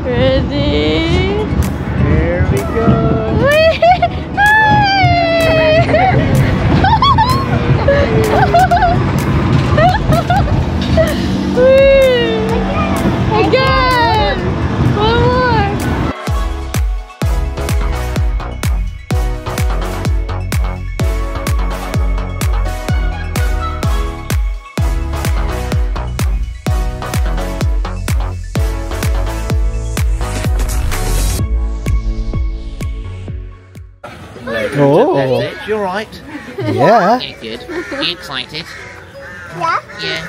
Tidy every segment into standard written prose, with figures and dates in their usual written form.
Ready? Here we go. Again! One more! Oh, Pettitts, you're right. yeah. Yeah, good. Are you excited? Yeah. Yeah.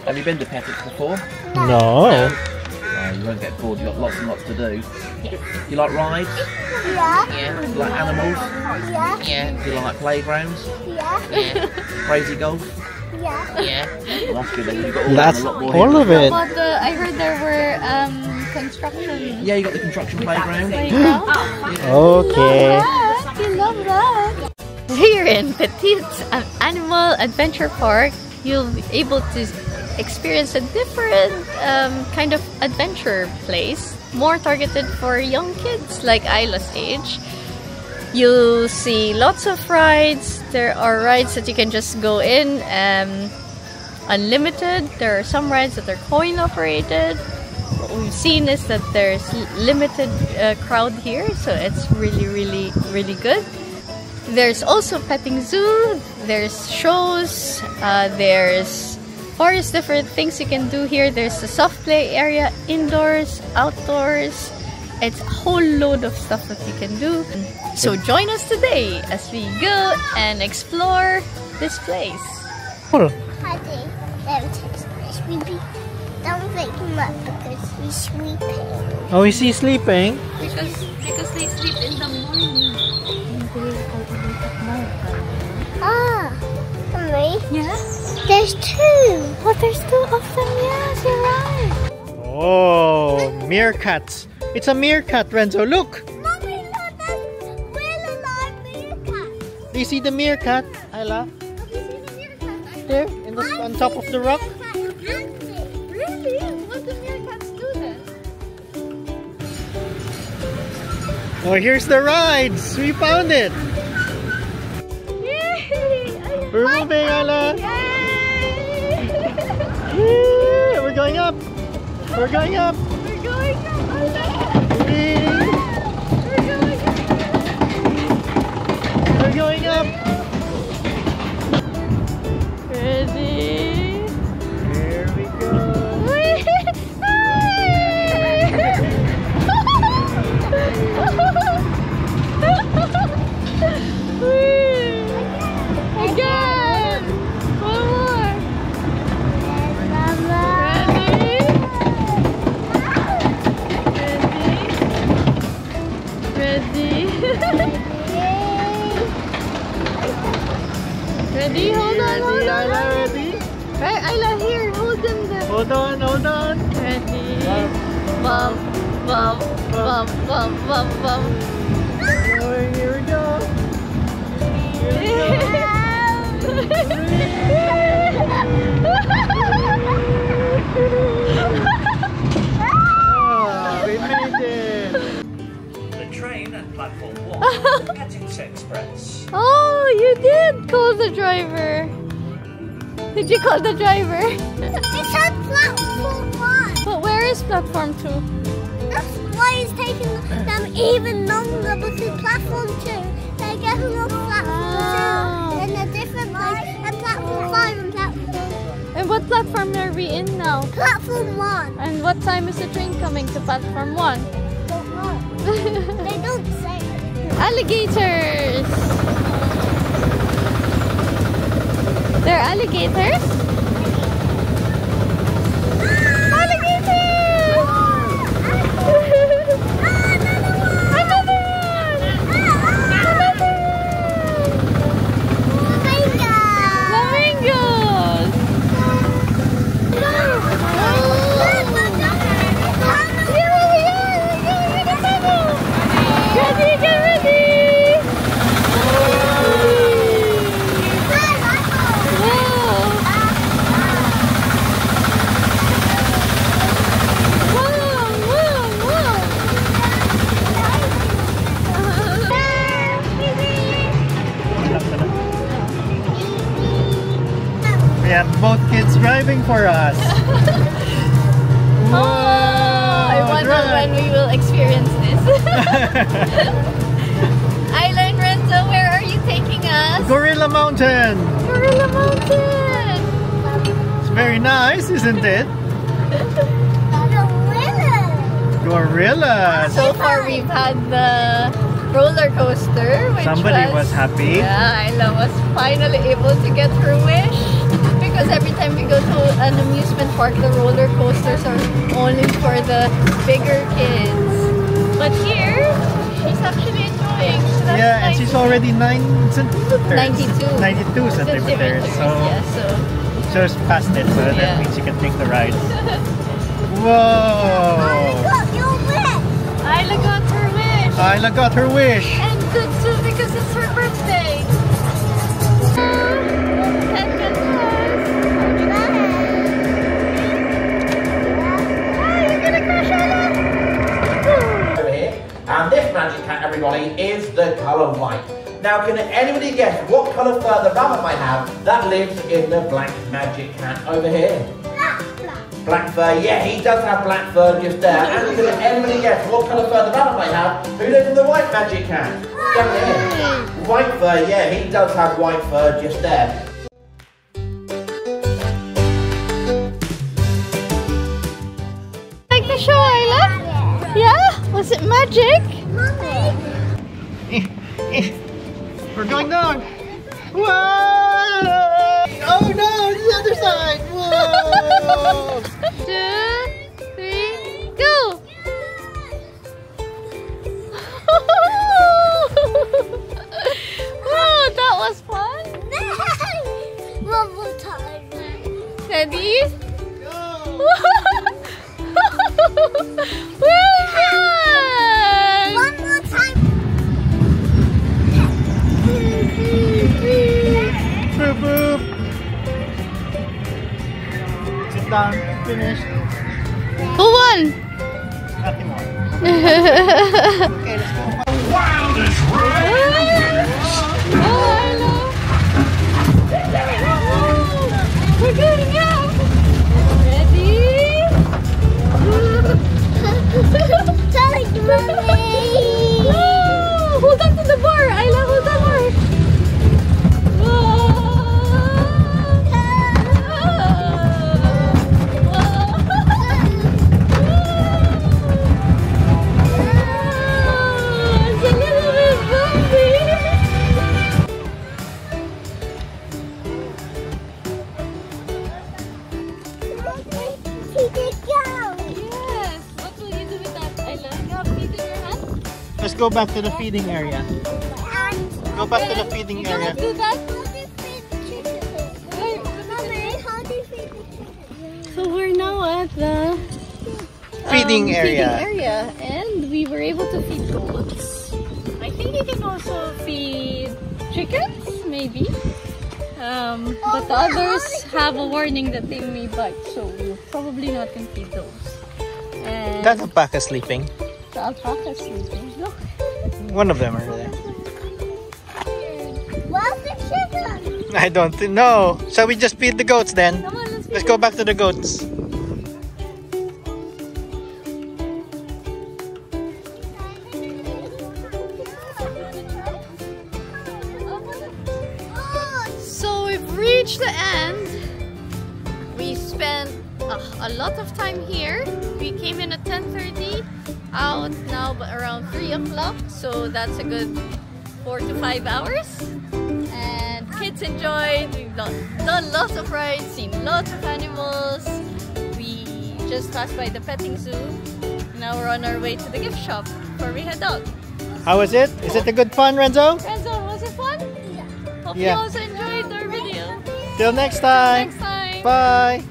Have you been to Pettitts before? No. No, you won't get bored. You've got lots and lots to do. Yeah. Do you like rides? Yeah. Yeah. Do you like animals? Yeah. Yeah. Do you like playgrounds? Yeah. Yeah. Crazy golf? Yeah. Yeah. Well, that's good then. You've got all That's that and a lot more all here. of it. But I heard there were construction. Yeah, you got the construction playground. Okay. You love that. Here in Pettitts Animal Adventure Park, you'll be able to experience a different kind of adventure place, more targeted for young kids like Isla's age. You'll see lots of rides. There are rides that you can just go in unlimited. There are some rides that are coin operated. What we've seen is that there's limited crowd here, so it's really good. There's also petting zoo, there's shows, there's various different things you can do here. There's a soft play area, indoors, outdoors. It's a whole load of stuff that you can do. So join us today as we go and explore this place. Cool. Paddy, don't wake him up because he's sleeping. Oh, is he sleeping? Because they sleep in the morning. Ah, Mommy, Yeah? there's two. Oh, there's two of them. Yes, you're right. Oh, meerkats. It's a meerkat, Renzo. Look. Mommy, look, there's real alive meerkats. Do you see the meerkat, Isla? Have you seen the meerkats? There, on top of the rock. Really? What do meerkats do then? Oh, here's the rides. We found it. Yay! We're moving, Isla. Yay! Yay, we're going up. We're going up. We're going up. Whee. We're going up. Ready? Here we go. Again! One more! Ready? Ready? Hold on, hold Ready, on. Isla, ready? Right, Isla, here, hold them there. Hold on, hold on. Ready? Bum, bum, bum, bum, bum, bum. Oh, here we go. Here we Oh, we made it. The train at platform 1, Pettitts Express. Oh, you did call the driver. Did you call the driver? It's on platform 1. But where is platform 2? That's why it's taking them even longer because platform 2, they're getting off platform 2 in a different place, and platform 5 and platform 4. And what platform are we in now? Platform 1. And what time is the train coming to platform 1? Don't know. They don't say. Alligators! They're alligators? Alligators! Another one! Flamingos! Ready, get ready! Wow! have both kids driving for us. Whoa, I wonder when we will experience this. Island Renzo, where are you taking us? Gorilla Mountain. Gorilla Mountain. It's very nice, isn't it? Gorillas. So far we've had the roller coaster, which Somebody was happy. Yeah, Isla was finally able to get her wish. Because every time we go to an amusement park, the roller coasters are only for the bigger kids. But here, she's actually enjoying. So that's Yeah, and nice. she's already 9 centimeters. 92. 92 centimeters. So Yeah, so just past it, so Yeah. that means she can take the ride. Whoa! Isla got her wish. Isla got her wish. And good too because it's her birthday. Over here. And this magic cat, everybody, is the colour white. Now, can anybody guess what colour fur the rabbit might have that lives in the black magic cat over here? Black fur, yeah, he does have black fur just there. And can anybody guess what colour fur the rabbit might have who lives in the white magic cat? Down here. White fur, yeah, he does have white fur just there. Like the show, Isla? Yeah? Was it magic? We're going down. Whoa! Oh no, it's the other side. Whoa! 2, 3, go! Wow, that was fun. One more time. Ready? Go! Well done! One more time. Boop boop. Sit down. Finish. Who won? Nothing more. Okay, let's go. Wildest ride! We're going up! Ready? Sorry, Mommy. Hold on to the bar, Isla, hold the bar. It's a little bit bumpy. Yes. What will you do with that, Isla? You have feet in your hand? Let's go back to the feeding area. Go back to the feeding You area. gonna do that? So we're now at the Feeding area. and we were able to feed goats. I think you can also feed chickens, maybe. But the others have a warning that they may bite, so we're probably not gonna feed those. And That alpaca sleeping. the alpaca is sleeping. Look. One of them are there. Where's the chicken? I don't know. Shall we just feed the goats then? Come on, let's Let's go back to the goats. So we've reached the end. We spent a lot of time here. We came in at 10:30, out now but around 3 o'clock. So that's a good 4 to 5 hours. And kids enjoyed. We've done lots of rides, seen lots of animals. We just passed by the petting zoo. Now we're on our way to the gift shop before we head out. How was it? Is it a good fun, Renzo? Renzo, was it fun? Hope you Yeah. also enjoyed our video. Till next time. Next time. Bye.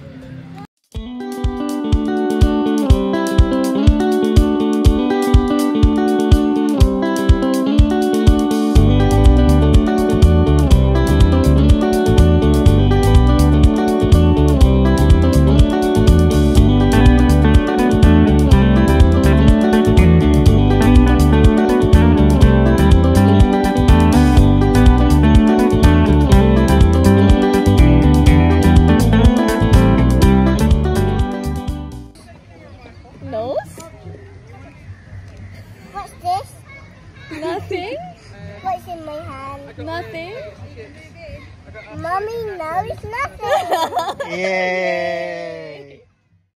Nose? What's this? Nothing? What's in my hand? Nothing? Mommy knows nothing. Yay!